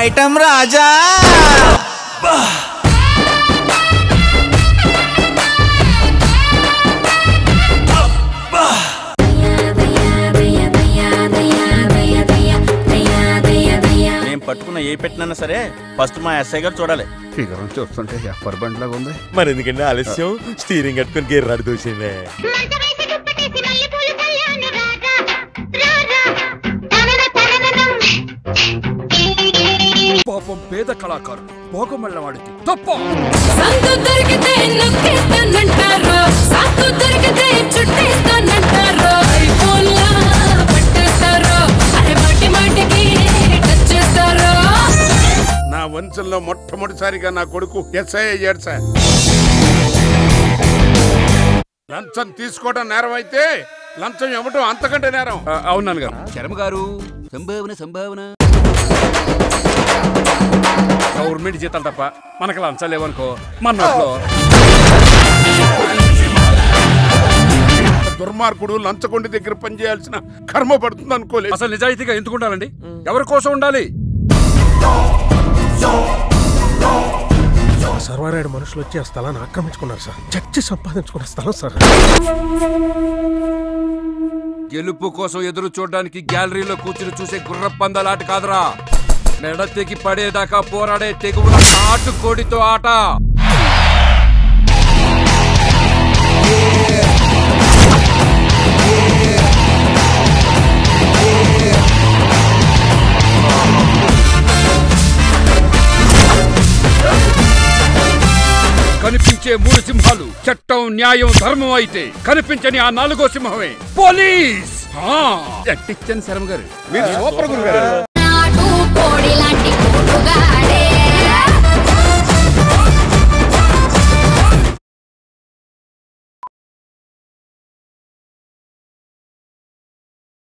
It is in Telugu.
ఐటమ్ రాజా. పట్టుకున్న ఏ పెట్టినా సరే ఫస్ట్ మా ఎస్ఐ గారు చూడాలి. ఫిగర్ చూస్తుంటే ఎఫర్ బండ్ లాగా ఉంది. మరి ఎందుకంటే ఆలస్యం స్టీరింగ్ కట్టుకుని గేర్రాడు దూసిందే. పాపం పేద కళాకారుడు భోగమల్ల వాడికి తప్ప. నా వంశంలో మొట్టమొదటిసారిగా నా కొడుకు ఎస్ఐ అయ్యాడు సార్. లంచం తీసుకోవడం నేరం అయితే లంచం ఇవ్వటం అంతకంటే నేరం. అవునాను గారు. శర్మ గారు సంభావన సంభావన. గవర్నమెంట్ జీతాలు తప్ప మనకు లంచాలు లేవనుకో మన నోట్లో. దుర్మార్గుడు లంచగొండి దగ్గర పనిచేయాల్సిన కర్మ పడుతుంది అనుకోలేదు. అసలు నిజాయితీగా ఎందుకు ఉండాలండి? ఎవరి కోసం ఉండాలి? సర్వారాయుడు మనుషులు వచ్చి ఆ స్థలాన్ని ఆక్రమించుకున్నారు సార్. చచ్చి సంపాదించుకున్న స్థలం సార్. గెలుపు కోసం ఎదురు చూడడానికి గ్యాలరీలో కూర్చుని చూసే గుర్ర పందాలాట కాదురా, మెడతెగి పడేదాకా పోరాడే తెగువ నాటు కోడితో ఆట. కనిపించే 3 సింహాలు చట్టం, న్యాయం, ధర్మం అయితే కనిపించని ఆ 4వ సింహమే పోలీస్. ఎట్టిచ్చాను శర్మ గారు.